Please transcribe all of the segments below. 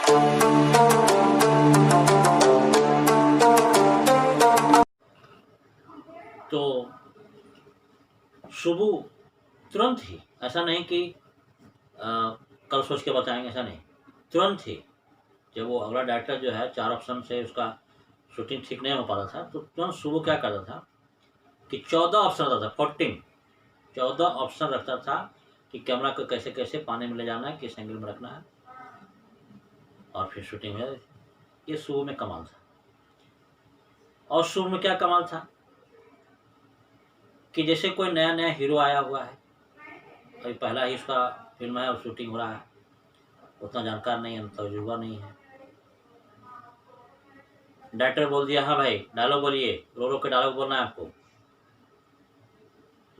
तो शुभू तुरंत ही, ऐसा नहीं कि कल सोच के बताएंगे, ऐसा नहीं, तुरंत ही जब वो अगला डायरेक्टर जो है 4 ऑप्शन से उसका शूटिंग ठीक नहीं हो पा रहा था, तो तुरंत शुभू क्या करता था कि 14 ऑप्शन रखता था, 14 ऑप्शन रखता था कि कैमरा को कैसे कैसे पानी में ले जाना है, किस एंगल में रखना है, और फिर शूटिंग हो जाती थी। ये शुभू में कमाल था। और शुभू में क्या कमाल था कि जैसे कोई नया नया हीरो आया हुआ है, अभी पहला ही उसका फिल्म है और शूटिंग हो रहा है, उतना जानकार नहीं है, तजुर्बा नहीं है, डायरेक्टर बोल दिया हाँ भाई डायलॉग बोलिए, रो रो के डायलॉग बोलना है आपको,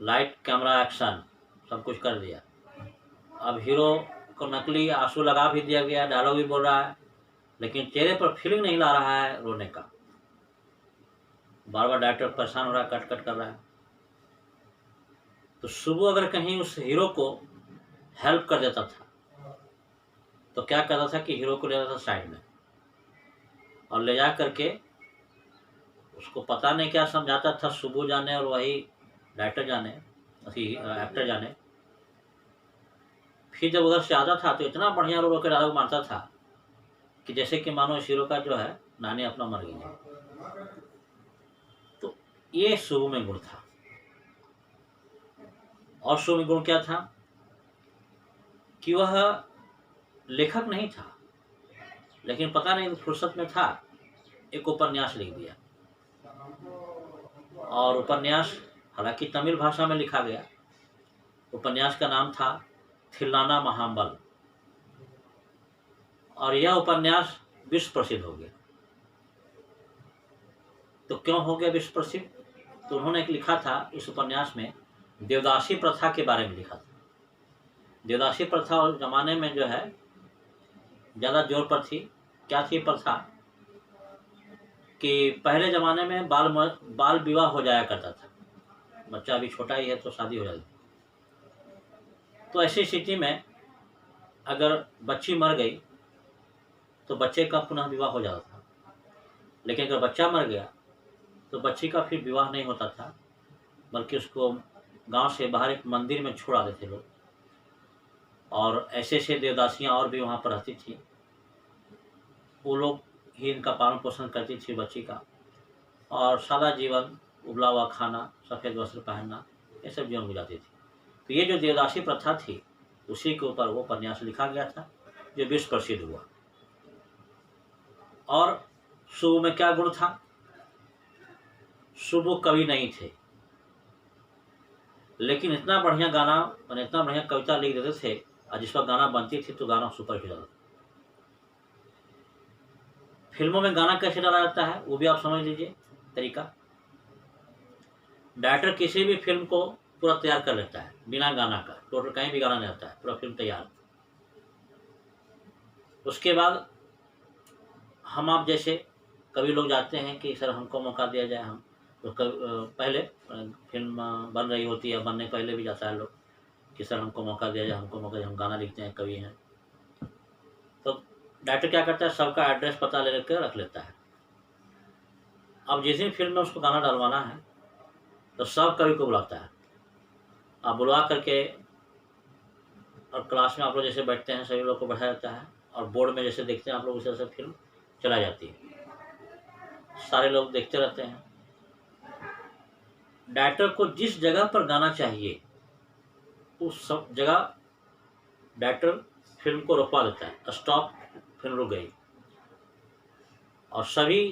लाइट कैमरा एक्शन सब कुछ कर दिया। अब हीरो को नकली आंसू लगा भी दिया गया, डायलॉग भी बोल रहा है, लेकिन चेहरे पर फीलिंग नहीं ला रहा है रोने का, बार बार डायरेक्टर परेशान हो रहा है, कट कट कर रहा है। तो शुभू अगर कहीं उस हीरो को हेल्प कर देता था तो क्या करता था कि हीरो को ले जाता था साइड में और ले जा करके उसको पता नहीं क्या समझाता था, शुभू जाने और वही डायरेक्टर जाने, एक्टर जाने। फिर जब उधर से आता था तो इतना बढ़िया रो के डायलॉग मारता था कि जैसे कि मानो इस हीरो का जो है नानी अपना मर गई है। तो ये शुभू में गुण था। और शुभू में गुण क्या था कि वह लेखक नहीं था, लेकिन पता नहीं फुर्सत में था, एक उपन्यास लिख दिया। और उपन्यास हालांकि तमिल भाषा में लिखा गया, उपन्यास का नाम था थिल्लाना महाबल, और यह उपन्यास विश्व प्रसिद्ध हो गया। तो क्यों हो गया विश्व प्रसिद्ध? तो उन्होंने एक लिखा था इस उपन्यास में, देवदासी प्रथा के बारे में लिखा था। देवदासी प्रथा उस जमाने में जो है ज़्यादा जोर पर थी। क्या थी प्रथा कि पहले ज़माने में बाल विवाह हो जाया करता था, बच्चा अभी छोटा ही है तो शादी हो जाती। तो ऐसी स्थिति में अगर बच्ची मर गई तो बच्चे का पुनः विवाह हो जाता था, लेकिन अगर बच्चा मर गया तो बच्ची का फिर विवाह नहीं होता था, बल्कि उसको गांव से बाहर एक मंदिर में छोड़ आते थे लोग। और ऐसे ऐसे देवदासियाँ और भी वहाँ पर रहती थी, वो लोग ही इनका पालन पोषण करती थी बच्ची का, और सादा जीवन, उबला हुआ खाना, सफ़ेद वस्त्र पहनना, ये सब जीवन गुजारती थी। तो ये जो देवदासी प्रथा थी उसी के ऊपर वो उपन्यास लिखा गया था जो विश्व प्रसिद्ध हुआ। और शुभू में क्या गुण था? शुभू कवि नहीं थे, लेकिन इतना बढ़िया गाना और इतना बढ़िया कविता लिख देते थे, और जिस पर गाना बनती थी तो गाना सुपर हिट जाता था। फिल्मों में गाना कैसे डाला जाता है वो भी आप समझ लीजिए तरीका। डायरेक्टर किसी भी फिल्म को पूरा तैयार कर लेता है बिना गाना का, टोटल कहीं भी गाना नहीं आता है, पूरा फिल्म तैयार। उसके बाद हम आप जैसे कभी लोग जाते हैं कि सर हमको मौका दिया जाए, हम तो पहले फिल्म बन रही होती है, बनने पहले भी जाता है लोग कि सर हमको मौका दिया जाए, हमको मौका दिया, हम गाना लिखते हैं, कवि हैं। तो डायरेक्टर क्या करता है, सबका एड्रेस पता ले कर रख लेता है। अब जिस दिन फिल्म में उसको गाना डलवाना है तो सब कवि को बुलाता है, आप बुलवा करके, और क्लास में आप लोग जैसे बैठते हैं सभी लोग को बैठाया जाता है, और बोर्ड में जैसे देखते हैं आप लोग उस तरह से फिल्म चला जाती है, सारे लोग देखते रहते हैं। डायरेक्टर को जिस जगह पर गाना चाहिए उस सब जगह डायरेक्टर फिल्म को रोकवा देता है, स्टॉप, फिल्म रुक गई। और सभी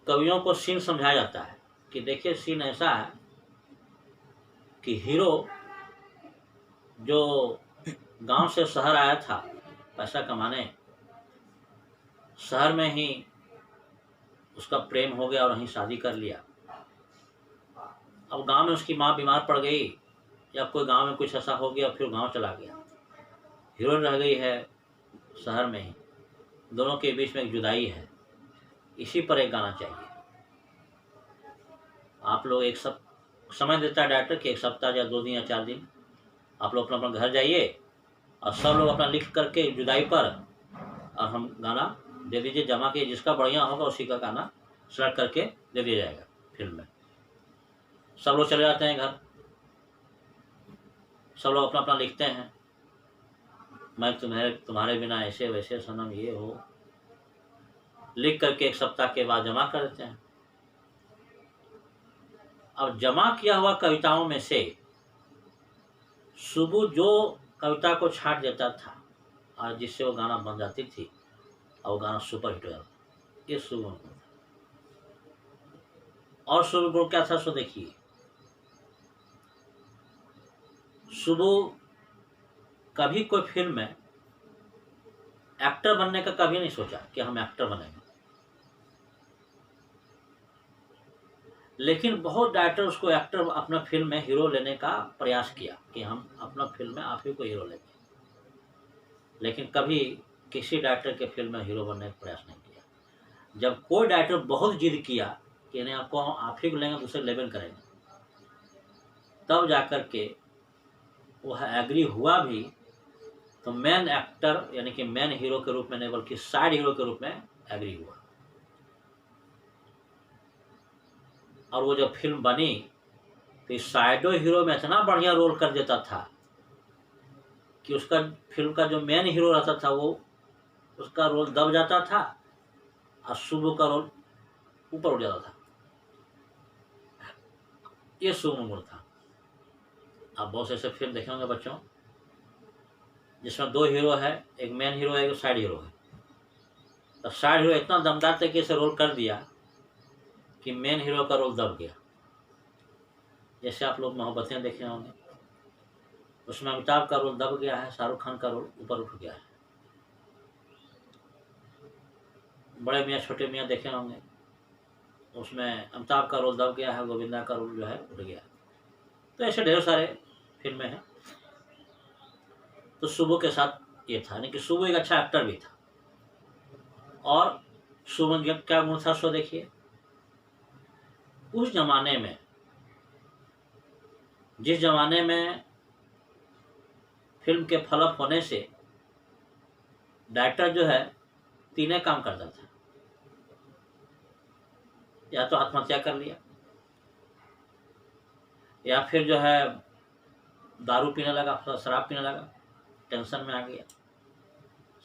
कवियों को सीन समझाया जाता है कि देखिए सीन ऐसा है कि हीरो जो गांव से शहर आया था पैसा कमाने, शहर में ही उसका प्रेम हो गया और वहीं शादी कर लिया। अब गांव में उसकी माँ बीमार पड़ गई या कोई गांव में कुछ ऐसा हो गया, फिर गांव चला गया, हीरोइन रह गई है शहर में ही, दोनों के बीच में एक जुदाई है। इसी पर एक गाना चाहिए। आप लोग एक सब समय देता है डायरेक्टर कि 1 सप्ताह या 2 दिन या 4 दिन आप लोग अपना अपना घर जाइए और सब लोग अपना लिख करके जुदाई पर और हम गाना दे दीजिए, जमा के जिसका बढ़िया होगा उसी का गाना सेलेक्ट करके दे दिया जाएगा फिल्म में। सब लोग चले जाते हैं घर, सब लोग अपना अपना लिखते हैं, मैं तुम्हारे बिना ऐसे वैसे सनम ये हो, लिख करके 1 सप्ताह के बाद जमा कर देते हैं। अब जमा किया हुआ कविताओं में से सुबह जो कविता को छाट देता था और जिससे वो गाना बन जाती थी और वो गाना सुपर हिट हो जाता, ये शुभ गुण था। और शुभ गुण क्या था सो देखिए, सुबह कभी कोई फिल्म में एक्टर बनने का कभी नहीं सोचा कि हम एक्टर बनेंगे, लेकिन बहुत डायरेक्टर उसको एक्टर अपना फिल्म में हीरो लेने का प्रयास किया कि हम अपना फिल्म में आप ही को हीरो लेंगे, लेकिन कभी किसी डायरेक्टर के फिल्म में हीरो बनने का प्रयास नहीं किया। जब कोई डायरेक्टर बहुत जिद किया कि नहीं आपको हम आप ही को लेंगे, दूसरे लेवल करेंगे, तब जाकर के वह एग्री हुआ भी, तो मेन एक्टर यानी कि मेन हीरो के रूप में नहीं बल्कि साइड हीरो के रूप में एग्री हुआ। और वो जब फिल्म बनी तो इस साइडो हीरो में इतना बढ़िया रोल कर देता था कि उसका फिल्म का जो मेन हीरो रहता था वो उसका रोल दब जाता था और शुभ का रोल ऊपर उठ जाता था। ये शुभ गुण था। आप बहुत ऐसे फिल्म देखे होंगे बच्चों जिसमें 2 हीरो है, एक मेन हीरो है, एक साइड हीरो है। तो साइड हीरो इतना दमदार तरीके से रोल कर दिया कि मेन हीरो का रोल दब गया। जैसे आप लोग मोहब्बतें देखे होंगे, उसमें अमिताभ का रोल दब गया है, शाहरुख खान का रोल ऊपर उठ गया है। बड़े मियाँ छोटे मियाँ देखे होंगे, उसमें अमिताभ का रोल दब गया है, गोविंदा का रोल जो है उठ गया। तो ऐसे ढेर सारे फिल्में हैं। तो सुबह के साथ ये था, यानी कि सुबह एक अच्छा एक्टर भी था। और सुबह क्या गुण था सो देखिए, उस जमाने में, जिस जमाने में फिल्म के फ्लॉप होने से डायरेक्टर जो है 3 काम करता था, या तो आत्महत्या कर लिया, या फिर जो है दारू पीने लगा, शराब पीने लगा, टेंशन में आ गया,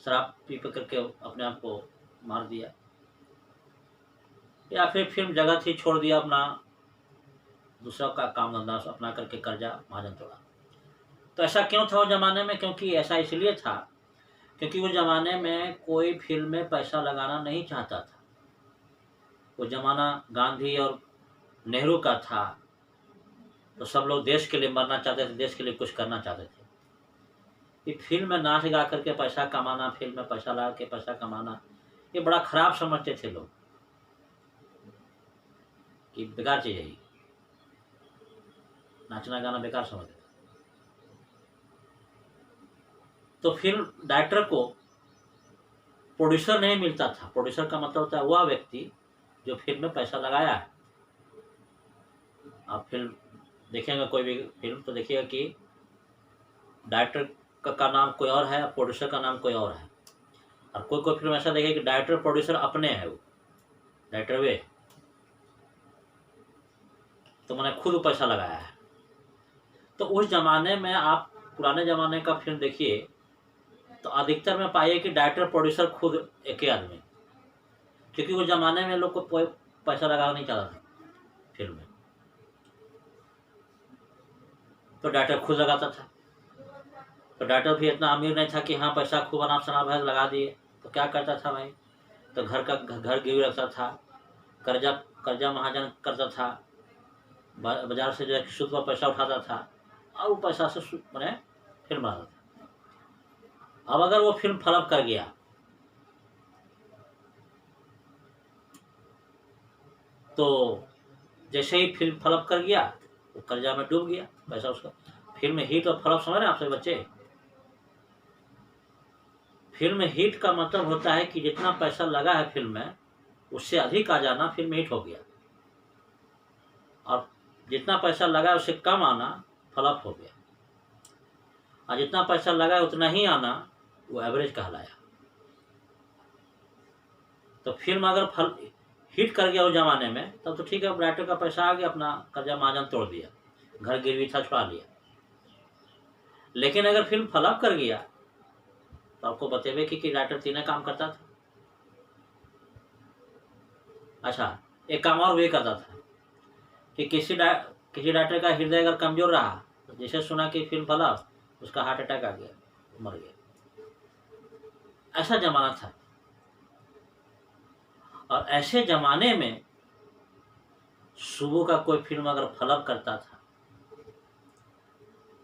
शराब पी करके अपने आप को मार दिया, या फिर फिल्म जगत ही छोड़ दिया, अपना दूसरा का काम धंधा अपना करके कर्जा महाजन तोड़ा। तो ऐसा क्यों था उस जमाने में? क्योंकि ऐसा इसलिए था क्योंकि उस जमाने में कोई फिल्म में पैसा लगाना नहीं चाहता था। वो जमाना गांधी और नेहरू का था, तो सब लोग देश के लिए मरना चाहते थे, देश के लिए कुछ करना चाहते थे। कि फिल्म में नाच गा करके पैसा कमाना, फिल्म में पैसा लगा के पैसा कमाना, ये बड़ा खराब समझते थे लोग कि बेकार चीज है, नाचना गाना बेकार समझते थे। तो फिल्म डायरेक्टर को प्रोड्यूसर नहीं मिलता था। प्रोड्यूसर का मतलब होता है वह व्यक्ति जो फिल्म में पैसा लगाया है। आप फिल्म देखेंगे, कोई भी फिल्म तो देखिएगा कि डायरेक्टर का नाम कोई और है, प्रोड्यूसर का नाम कोई और है। और कोई कोई फिल्म ऐसा देखेगा कि डायरेक्टर प्रोड्यूसर अपने है, वो डायरेक्टर वे तो मैंने खुद पैसा लगाया है। तो उस जमाने में आप पुराने जमाने का फिल्म देखिए तो अधिकतर में पाइए कि डायरेक्टर प्रोड्यूसर खुद एक ही आदमी, क्योंकि उस जमाने में लोग को पैसा लगाना नहीं चाहता था फिल्म में, तो डायरेक्टर खुद लगाता था। तो डायरेक्टर भी इतना अमीर नहीं था कि हाँ पैसा खूब अनाप शनाप है लगा दिए। तो क्या करता था भाई, तो घर गिरवी रखता था, कर्जा महाजन करता था, बाजार से जो है सूद पर पैसा उठाता था और वो पैसा से मैंने फिल्म बनाता था। अब अगर वो फिल्म फ्लॉप कर गया तो जैसे ही फिल्म फ्लॉप कर गया वो कर्जा में डूब गया पैसा उसका। फिल्म हिट और फ्लॉप समझ रहे हैं आप सभी बच्चे? फिल्म हिट का मतलब होता है कि जितना पैसा लगा है फिल्म में उससे अधिक आ जाना, फिल्म हिट हो गया। और जितना पैसा लगा उससे कम आना फ्लॉप हो गया। और जितना पैसा लगा उतना ही आना वो एवरेज कहलाया। तो फिल्म अगर फल हिट कर गया उस जमाने में तब तो ठीक है, राइटर का पैसा आ गया, अपना कर्जा महाजन तोड़ दिया, घर गिरवी था छुड़ा लिया। लेकिन अगर फिल्म फ्लॉप कर गया तो आपको बतेबे कि राइटर तीन काम करता था। अच्छा, एक काम और वे करता था कि किसी राइटर का हृदय अगर कमजोर रहा तो जैसे सुना कि फिल्म फ्लॉप, उसका हार्ट अटैक आ गया, मर गया। ऐसा जमाना था। और ऐसे जमाने में सुबह का कोई फिल्म अगर फ्लॉप करता था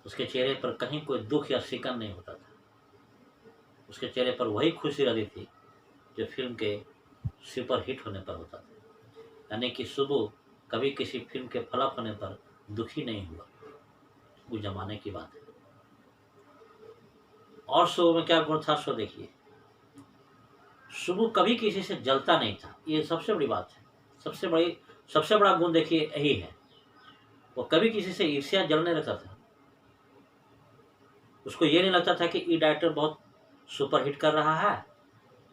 उसके चेहरे पर कहीं कोई दुख या सिकन नहीं होता था। उसके चेहरे पर वही खुशी रहती थी जो फिल्म के सुपर हिट होने पर होता था। यानी कि सुबह कभी किसी फिल्म के फ्लॉप होने पर दुखी नहीं हुआ। उस जमाने की बात है। और सुबह में क्या गुण था सो देखिए। सुबह कभी किसी से जलता नहीं था। ये सबसे बड़ी बात है। सबसे बड़ा गुण देखिए यही है। वो कभी किसी से ईर्ष्या जलने लगता था। उसको ये नहीं लगता था कि ये डायरेक्टर बहुत सुपर हिट कर रहा है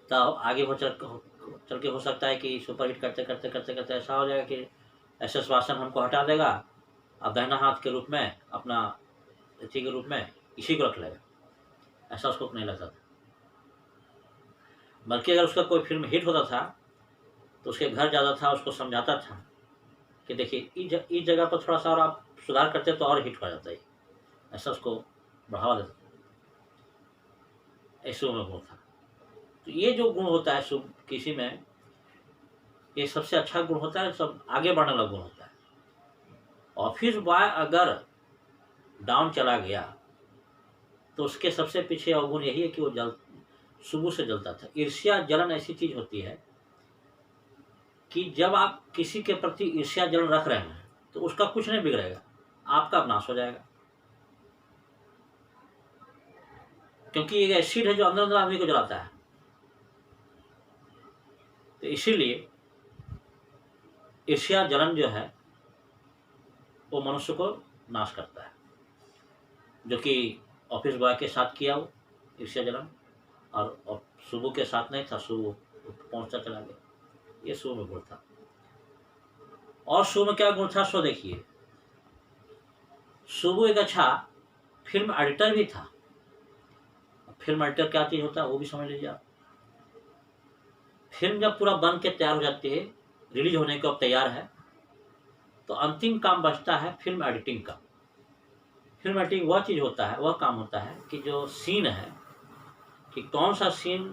तो आगे वो चल के हो सकता है कि सुपर हिट करते करते करते करते ऐसा हो जाएगा कि एस वासन हमको हटा देगा, अब दाहिना हाथ के रूप में अपना इसी के रूप में इसी को रख लेगा। ऐसा उसको नहीं लगता था। बल्कि अगर उसका कोई फिल्म हिट होता था तो उसके घर जाता था, उसको समझाता था कि देखिए इस जगह पर थोड़ा सा और आप सुधार करते तो और हिट हो जाता है। ऐसा उसको बढ़ावा देता था। ऐसे में गुण था। तो ये जो गुण होता है किसी में, ये सबसे अच्छा गुण होता है, सब आगे बढ़ने वाला गुण होता है। ऑफिस बॉय अगर डाउन चला गया तो उसके सबसे पीछे अवगुण यही है कि वो सुबह से जलता था। ईर्ष्या जलन ऐसी चीज होती है कि जब आप किसी के प्रति ईर्ष्या जलन रख रहे हैं तो उसका कुछ नहीं बिगड़ेगा, आपका नाश हो जाएगा। क्योंकि एक एसिड है जो अंदर अंदर आदमी को जलाता है। तो इसीलिए ईर्ष्या जलन जो है वो मनुष्य को नाश करता है। जो कि ऑफिस बॉय के साथ किया वो ईर्ष्या जलन, और सुबह के साथ नहीं था, सुबह पहुंचता चला गया। ये सुबह में गुण था। और सुबह में क्या गुण था सो देखिए। सुबह एक अच्छा फिल्म एडिटर भी था। फिल्म एडिटर क्या चीज होता है वो भी समझ लीजिए आप। फिल्म जब पूरा बन के तैयार हो जाती है, रिलीज होने को अब तैयार है, तो अंतिम काम बचता है फिल्म एडिटिंग का। फिल्म एडिटिंग वह चीज होता है, वह काम होता है कि जो सीन है कि कौन सा सीन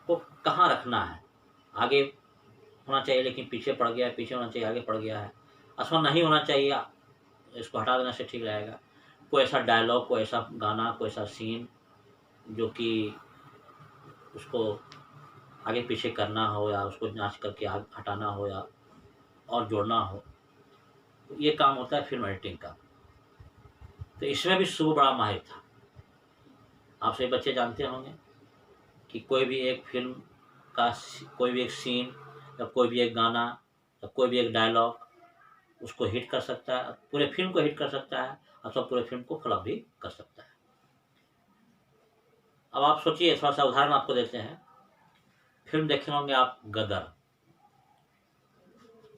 को कहाँ रखना है, आगे होना चाहिए लेकिन पीछे पड़ गया है, पीछे होना चाहिए आगे पड़ गया है, अथवा नहीं होना चाहिए, इसको हटा देने से ठीक रहेगा। कोई ऐसा डायलॉग, कोई ऐसा गाना, कोई ऐसा सीन जो कि उसको आगे पीछे करना हो या उसको जांच करके हटाना हो या और जोड़ना हो, तो ये काम होता है फिल्म एडिटिंग का। तो इसमें भी सुबह बड़ा माहिर था। आप सभी बच्चे जानते होंगे कि कोई भी एक फिल्म का कोई भी एक सीन या कोई भी एक गाना या कोई भी एक डायलॉग उसको हिट कर सकता है, पूरे फिल्म को हिट कर सकता है, अथवा पूरे फिल्म को फ्लॉप भी कर सकता है। अब आप सोचिए, थोड़ा सा उदाहरण आपको देते हैं। फिल्म देखे होंगे आप गदर।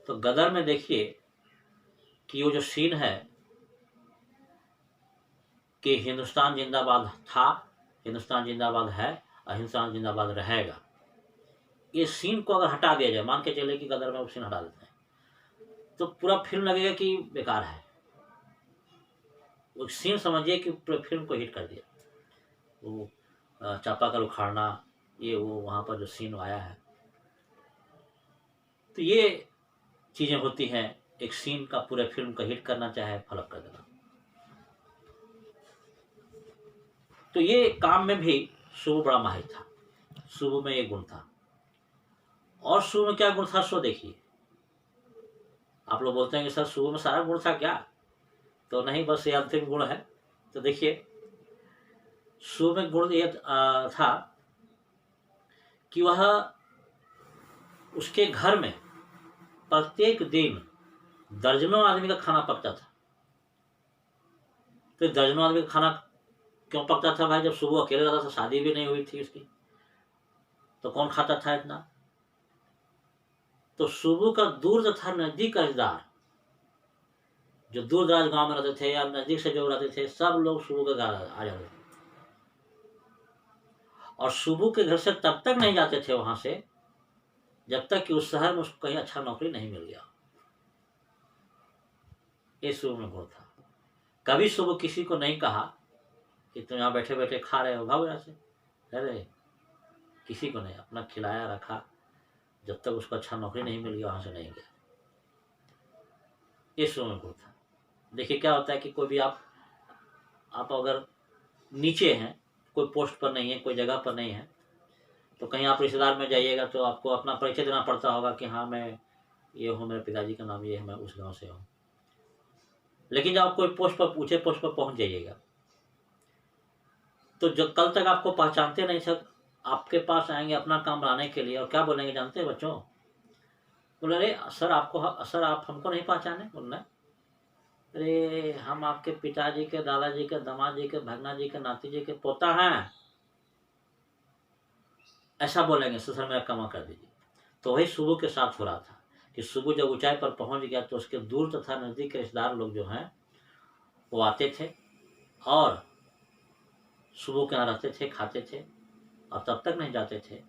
तो गदर में देखिए कि वो जो सीन है कि हिंदुस्तान जिंदाबाद था, हिंदुस्तान जिंदाबाद है और हिंदुस्तान जिंदाबाद रहेगा, ये सीन को अगर हटा दिया जाए, मान के चले कि गदर में वो सीन हटा देते हैं, तो पूरा फिल्म लगेगा कि बेकार है। वो सीन समझिए कि पूरे फिल्म को हिट कर दिया। वो चापाकल उखाड़ना, ये वो वहाँ पर जो सीन आया है, तो ये चीज़ें होती हैं एक सीन का पूरे फिल्म को हिट करना चाहे फ्लॉप कर देना। तो ये काम में भी सुबह बड़ा माहिर था। सुबह में ये गुण था। और सुबह में क्या गुण था सो देखिए। आप लोग बोलते हैं कि सर सुबह में सारा गुण था क्या? तो नहीं, बस ये अंतिम गुण है। तो देखिए, सुबह में गुण ये था कि वह उसके घर में प्रत्येक दिन दर्जनों आदमी का खाना पकता था। तो दर्जनों आदमी का खाना क्यों पकता था भाई? जब सुबह अकेले रहता था, शादी भी नहीं हुई थी उसकी, तो कौन खाता था इतना? तो सुबु का दूर तथा नजदीक का रिश्तेदार, जो दूर दराज गांव में रहते थे या नजदीक से जो रहते थे, सब लोग सुबु के घर आ जाते थे। और सुबु के घर से तब तक नहीं जाते थे वहां से जब तक कि उस शहर में उसको कहीं अच्छा नौकरी नहीं मिल गया। ये सुबु में गुण था। कभी सुबु किसी को नहीं कहा कि तुम यहाँ बैठे बैठे खा रहे हो, भागो यहाँ से। अरे किसी को नहीं, अपना खिलाया रखा, जब तक उसको अच्छा नौकरी नहीं मिल गया वहां से नहीं गया। ये सुबु में गुण था। देखिए क्या होता है कि कोई भी आप अगर नीचे हैं, कोई पोस्ट पर नहीं है, कोई जगह पर नहीं है, तो कहीं आप रिश्तेदार में जाइएगा तो आपको अपना परिचय देना पड़ता होगा कि हाँ मैं ये हूँ, मेरे पिताजी का नाम ये है, मैं उस गांव से हूँ। लेकिन जब आप कोई पोस्ट पर, ऊंचे पोस्ट पर पहुंच जाइएगा, तो जो कल तक आपको पहचानते नहीं थे, आपके पास आएंगे अपना काम बनाने के लिए, और क्या बोलेंगे जानते हैं बच्चों? बोले अरे सर आप हमको नहीं पहचाने? बोलना अरे हम आपके पिताजी के, दादाजी के, दामाद जी के, भगना जी के, नाती जी के पोता हैं, ऐसा बोलेंगे। सर मेरा क्षमा कर दीजिए। तो वही सुबु के साथ हो रहा था कि सुबु जब ऊंचाई पर पहुंच गया तो उसके दूर तथा नजदीक के रिश्तेदार लोग जो हैं वो आते थे और सुबु के यहाँ रहते थे, खाते थे, और तब तक नहीं जाते थे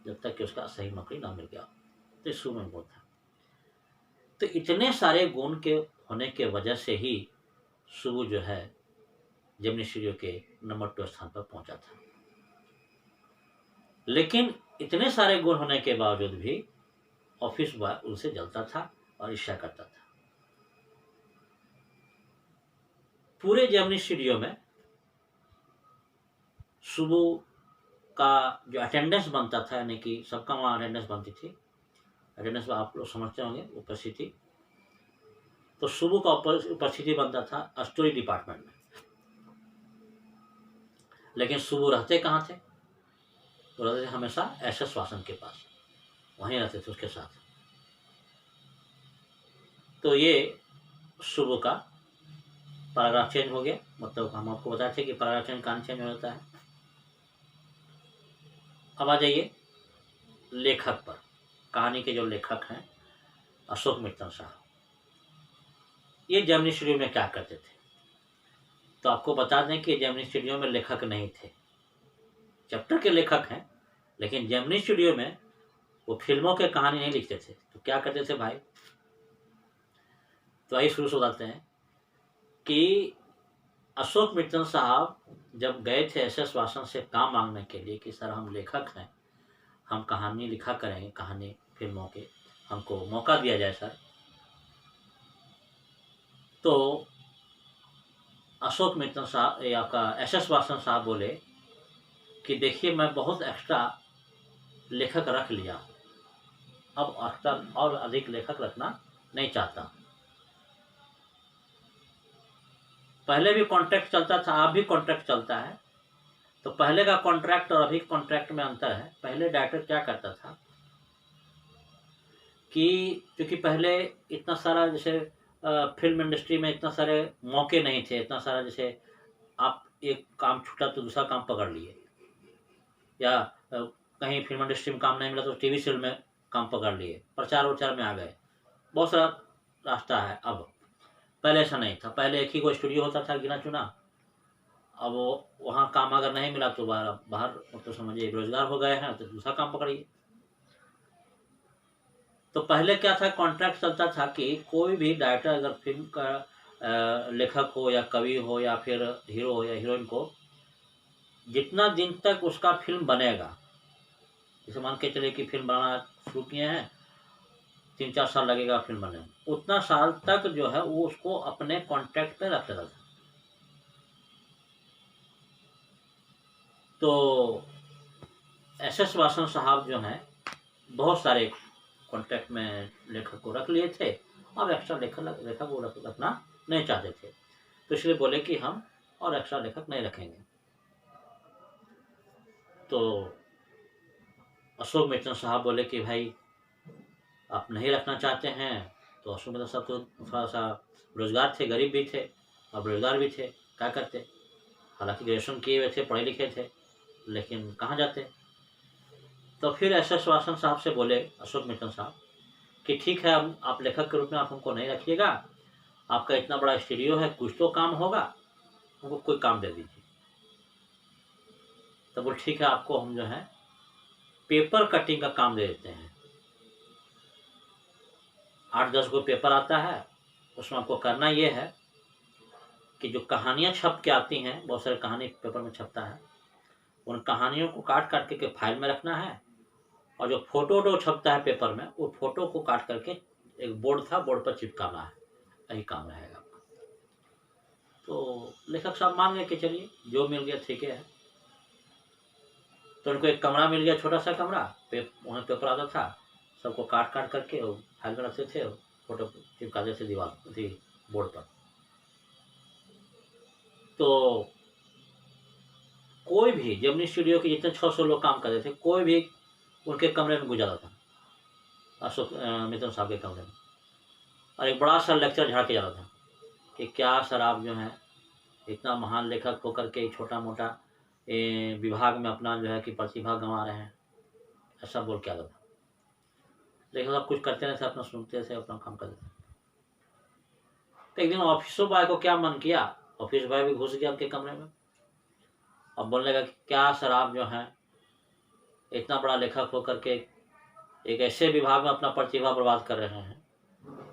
जब तक कि उसका सही नौकरी ना मिल गया। तो सुबु में गुण था। तो इतने सारे गुण के होने के वजह से ही सुबु जो है जेमिनी स्टूडियो के नंबर 2 स्थान पर पहुंचा था। लेकिन इतने सारे गुण होने के बावजूद भी ऑफिस बॉय उनसे जलता था और ईर्ष्या करता था। पूरे जेमिनी स्टूडियो में सुबु का जो अटेंडेंस बनता था, यानी कि सबका वहाँ अटेंडेंस बनती थी, अटेंडेंस आप लोग समझते होंगे, उपस्थिति, तो सुबु का उपस्थिति बनता था स्टोरी डिपार्टमेंट में। लेकिन सुबु रहते कहाँ थे? तो रहते थे हमेशा एसएस वासन के पास, वहीं रहते थे उसके साथ। तो ये सुबु का पैराग्राफ चेंज हो गया। मतलब हम आपको बताए थे कि पैराग्राफ चेंज कहानी चेंज हो जाता है। अब आ जाइए लेखक पर। कहानी के जो लेखक हैं अशोक मित्तल साहब, ये जेमिनी स्टूडियो में क्या करते थे? तो आपको बता दें कि जेमिनी स्टूडियो में लेखक नहीं थे, चैप्टर के लेखक हैं, लेकिन जेमिनी स्टूडियो में वो फिल्मों के कहानी नहीं लिखते थे। तो क्या करते थे भाई? तो आइए शुरू से बताते हैं कि अशोक मित्तल साहब जब गए थे एसएस वासन से काम मांगने के लिए कि सर हम लेखक हैं, हम कहानी लिखा करेंगे, कहानी फिल्मों के, हमको मौका दिया जाए सर। तो अशोक मित्तल साहब, ये आपका एसएस वासन साहब बोले कि देखिए मैं बहुत एक्स्ट्रा लेखक रख लिया, अब एक्स्ट्रा और अधिक लेखक रखना नहीं चाहता। पहले भी कॉन्ट्रैक्ट चलता था, अब भी कॉन्ट्रैक्ट चलता है। तो पहले का कॉन्ट्रैक्ट और अभी कॉन्ट्रैक्ट में अंतर है। पहले डायरेक्टर क्या करता था कि क्योंकि पहले इतना सारा जैसे फिल्म इंडस्ट्री में इतना सारे मौके नहीं थे, इतना सारा जैसे आप एक काम छूटा तो दूसरा काम पकड़ लिए, या कहीं फिल्म इंडस्ट्री में काम नहीं मिला तो टीवी सीरियल में काम पकड़ लिए, प्रचार उचार में आ गए, बहुत सारा रास्ता है। अब पहले ऐसा नहीं था। पहले एक ही को स्टूडियो होता था गिना चुना। अब वो वहाँ काम अगर नहीं मिला तो बाहर मतलब समझिए बेरोजगार हो गए हैं तो दूसरा काम पकड़िए। तो पहले क्या था, कॉन्ट्रैक्ट चलता था कि कोई भी डायरेक्टर अगर फिल्म का लेखक हो या कवि हो या फिर हीरो हो या हीरोइन को, जितना दिन तक उसका फिल्म बनेगा, जैसे मान के चलिए कि फिल्म बनाना शुरू किए हैं, 3-4 साल लगेगा फिल्म बनने में, उतना साल तक जो है वो उसको अपने कॉन्ट्रैक्ट पे रख लेता था। तो एसएस वासन साहब जो हैं बहुत सारे कॉन्ट्रैक्ट में लेखक को रख लिए थे, अब एक्स्ट्रा लेखक वो रखना नहीं चाहते थे। तो इसलिए बोले कि हम और एक्स्ट्रा लेखक नहीं रखेंगे। तो अशोक मित्तल साहब बोले कि भाई आप नहीं रखना चाहते हैं। तो अशोक मित्तल साहब तो थोड़ा सा रोजगार थे, गरीब भी थे और बेरोजगार भी थे, क्या करते? हालांकि ग्रेजुएशन किए हुए थे, पढ़े लिखे थे, लेकिन कहाँ जाते? तो फिर एसएस वासन साहब से बोले अशोक मित्तल साहब कि ठीक है, हम आप लेखक के रूप में आप हमको नहीं रखिएगा, आपका इतना बड़ा स्टूडियो है, कुछ तो काम होगा, हमको कोई काम दे दीजिए। तो बोल ठीक है, आपको हम जो है पेपर कटिंग का काम दे देते हैं। 8-10 गो पेपर आता है, उसमें आपको करना ये है कि जो कहानियाँ छप के आती हैं, बहुत सारी कहानी पेपर में छपता है, उन कहानियों को काट काट के फाइल में रखना है, और जो फोटो छपता है पेपर में, वो फोटो को काट करके एक बोर्ड था, बोर्ड पर चिपकाना है। यही काम रहेगा। तो लेखक साहब मान गए कि चलिए जो मिल गया ठीक है। तो उनको एक कमरा मिल गया, छोटा सा कमरा, वहाँ पेपर आता था, सबको काट काट करके फाइल में रखते थे, फोटो चिपकाते थे दीवार थी बोर्ड पर। तो कोई भी जेमिनी स्टूडियो के जितने 600 लोग काम करते थे, कोई भी उनके कमरे में गुजारा था, अशोक मिथुन साहब के कमरे में, और एक बड़ा सा लेक्चर झाड़ के जाता था कि क्या सर आप जो है इतना महान लेखक होकर के छोटा मोटा विभाग में अपना जो है कि प्रतिभा गंवा रहे हैं, ऐसा बोल के आता था। लेकिन सब कुछ करते नहीं थे, अपना सुनते थे, अपना काम करते थे। तो एक दिन ऑफिसों बॉय को क्या मन किया, ऑफिस बॉय भी घुस गया आपके कमरे में, अब बोलने लगा कि क्या सर आप जो है इतना बड़ा लेखक होकर के एक ऐसे विभाग में अपना प्रतिभा बर्बाद कर रहे हैं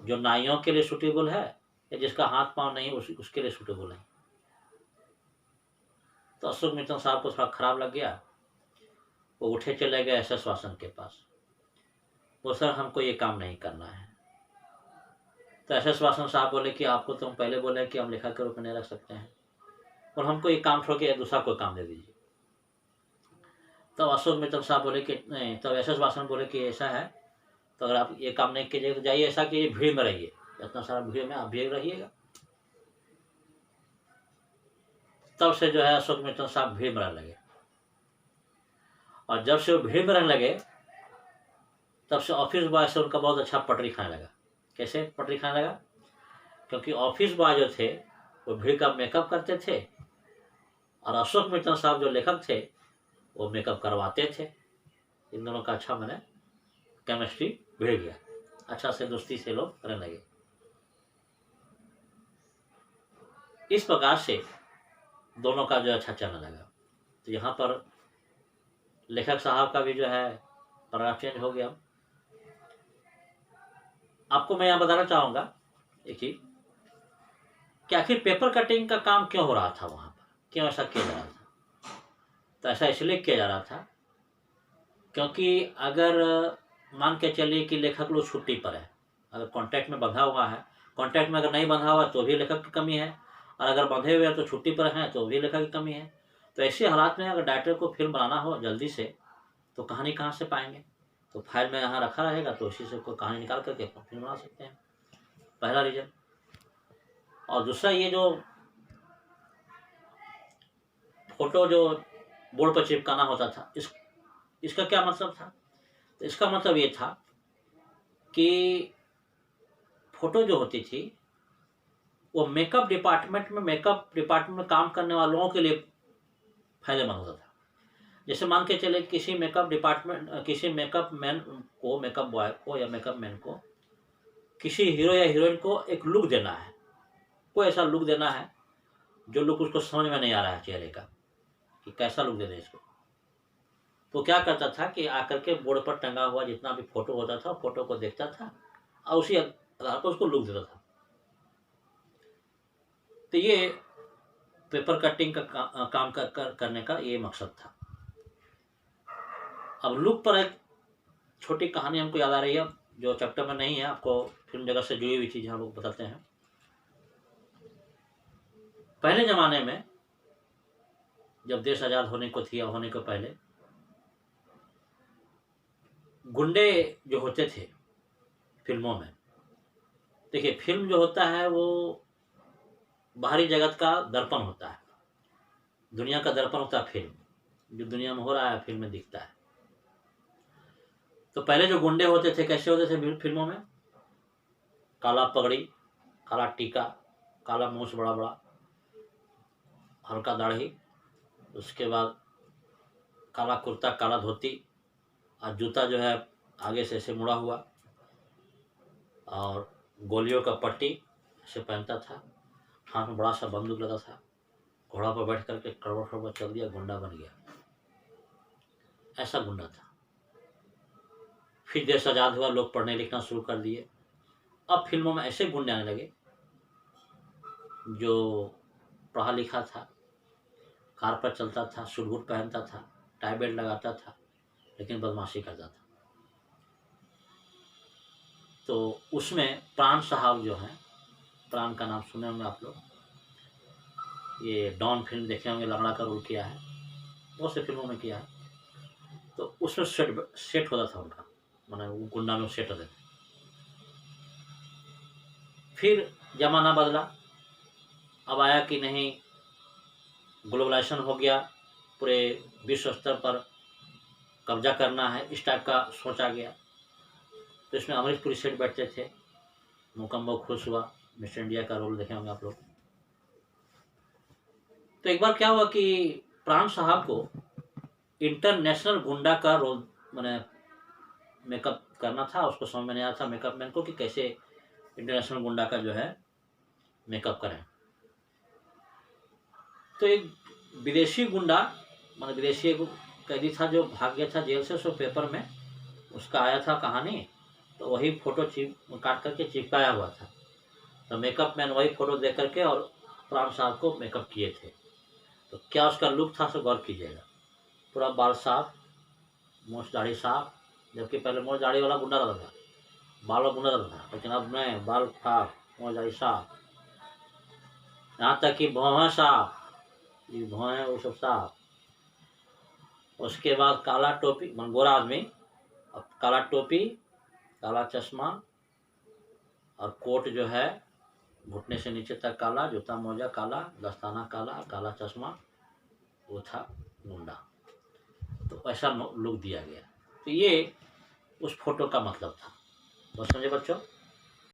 जो नाइयों के लिए सूटेबल है, या जिसका हाथ पांव नहीं उसके लिए सूटेबल है। तो अशोक मित्तल साहब को थोड़ा खराब लग गया, वो उठे चले गए एसएस वासन के पास। वो सर हमको ये काम नहीं करना है। तो एसएस वासन साहब बोले कि आपको तो हम पहले बोले कि हम लेखक के रूप में नहीं रख सकते हैं, और हमको ये काम छोड़ के दूसरा कोई काम दे दीजिए। तब अशोक मित्तल साहब बोले कि नहीं, तब एसएस वासन बोले कि ऐसा है, तो अगर आप ये काम नहीं कीजिए तो जाइए, ऐसा कि भीड़ में रहिए, इतना सारा भीड़ में आप भी रहिएगा। तब से जो है अशोक मित्तल साहब भीड़ में रहने लगे, और जब से वो भीड़ में रहने लगे, तब से ऑफिस बॉय से उनका बहुत अच्छा पटरी खाने लगा। कैसे पटरी खाने लगा? क्योंकि ऑफिस बॉय जो थे वो भीड़ का मेकअप करते थे, और अशोक मित्तल साहब जो लेखक थे वो मेकअप करवाते थे। इन दोनों का अच्छा मैंने केमिस्ट्री भिड़ गया, अच्छा से दोस्ती से लोग रहने लगे। इस प्रकार से दोनों का जो अच्छा चलने लगा। तो यहाँ पर लेखक साहब का भी जो है पैराग्राफ चेंज हो गया। आपको मैं यहाँ बताना चाहूँगा एक चीज कि आखिर पेपर कटिंग का काम क्यों हो रहा था वहाँ पर, क्यों ऐसा किया जा रहा था? तो ऐसा इसलिए किया जा रहा था क्योंकि अगर मान के चलिए कि लेखक लोग छुट्टी पर है, अगर कॉन्ट्रैक्ट में बंधा हुआ है, कॉन्ट्रैक्ट में अगर नहीं बंधा हुआ तो भी लेखक की कमी है, और अगर बंधे हुए हैं तो छुट्टी पर हैं तो भी लेखक की कमी है। तो ऐसे हालात में अगर डायरेक्टर को फिल्म बनाना हो जल्दी से, तो कहानी कहाँ से पाएंगे? तो फाइल में यहाँ रखा रहेगा, तो उसी से कोई कहानी निकाल करके फिल्म बना सकते हैं, पहला रीजन। और दूसरा, ये जो फोटो जो बोर्ड पर चिपकाना होता था, इसका क्या मतलब था? तो इसका मतलब ये था कि फोटो जो होती थी वो मेकअप डिपार्टमेंट में काम करने वालों के लिए फायदेमंद होता था। जैसे मान के चले किसी मेकअप मैन को, मेकअप बॉय को या मेकअप मैन को किसी हीरो या हीरोइन को एक लुक देना है, कोई ऐसा लुक देना है जो लुक उसको समझ में नहीं आ रहा है चेहरे का, कि कैसा लुक दे दे इसको। तो क्या करता था कि आकर के बोर्ड पर टंगा हुआ जितना भी फोटो होता था, फोटो को देखता था और उसी आधार पर उसको लुक देता था। तो ये पेपर कटिंग का काम करने का ये मकसद था। अब लुक पर एक छोटी कहानी हमको याद आ रही है, जो चैप्टर में नहीं है, आपको फिल्म जगत से जुड़ी हुई चीज़ हम लोग बताते हैं। पहले ज़माने में जब देश आज़ाद होने को थी, होने को पहले गुंडे जो होते थे फिल्मों में, देखिए फिल्म जो होता है वो बाहरी जगत का दर्पण होता है, दुनिया का दर्पण होता है फिल्म, जो दुनिया में हो रहा है फिल्म में दिखता है। तो पहले जो गुंडे होते थे कैसे होते थे फिल्मों में? काला पगड़ी, काला टीका, काला मूछ बड़ा बड़ा, हल्का दाढ़ी, उसके बाद काला कुर्ता, काला धोती, और जूता जो है आगे से ऐसे मुड़ा हुआ, और गोलियों का पट्टी से पहनता था, हाथ में बड़ा सा बंदूक लगा था, घोड़ा पर बैठ करके कड़वा कड़वा चल दिया, गुंडा बन गया। ऐसा गुंडा था। फिर देश आज़ाद हुआ, लोग पढ़ने लिखना शुरू कर दिए। अब फिल्मों में ऐसे गुंडे आने लगे जो पढ़ा लिखा था, कार पर चलता था, सूट बूट पहनता था, टाई बेल्ट लगाता था, लेकिन बदमाशी करता था। तो उसमें प्राण साहब जो हैं, प्राण का नाम सुने होंगे आप लोग, ये डॉन फिल्म देखे होंगे, लंगड़ा का रोल किया है, बहुत से फिल्मों में किया है। तो उसमें सेट होता था उनका, माने वो गुंडा में सेट होते थे। फिर जमाना बदला, अब आया कि नहीं, ग्लोबलाइजेशन हो गया, पूरे विश्व स्तर पर कब्जा करना है, इस टाइप का सोचा गया। तो इसमें अमरीश पुरी सेठ बैठते थे, मुकम्मल खुश हुआ, मिस्टर इंडिया का रोल देखे होंगे आप लोग। तो एक बार क्या हुआ कि प्राण साहब को इंटरनेशनल गुंडा का रोल मैंने मेकअप करना था। उसको समझ में नहीं आया था मेकअप मैन को कि कैसे इंटरनेशनल गुंडा का जो है मेकअप करें। तो एक विदेशी गुंडा, मतलब विदेशी एक कैदी था जो भाग गया था जेल से, उसको पेपर में उसका आया था कहानी, तो वही फोटो काट करके चिपकाया हुआ था। तो मेकअप मैन वही फोटो देख करके और प्राण साहब को मेकअप किए थे। तो क्या उसका लुक था, सो गौर कीजिएगा। पूरा बाल साफ, मूछ दाढ़ी साफ, जबकि पहले मूछ दाढ़ी वाला गुंडा रहता था, बाल वाला गुंडा रहता था, लेकिन अब नहीं, बाल साफ, मूछ दाढ़ी साफ, यहाँ तक कि भौं साफ, ये भौं है वो सब साफ। उसके बाद काला टोपी, मन गोरा आदमी, अब काला टोपी, काला चश्मा और कोट जो है घुटने से नीचे तक काला, जूता मोजा काला, दस्ताना काला, काला चश्मा, वो था गुंडा। तो ऐसा लुक दिया गया। तो ये उस फोटो का मतलब था। बस समझे बच्चों।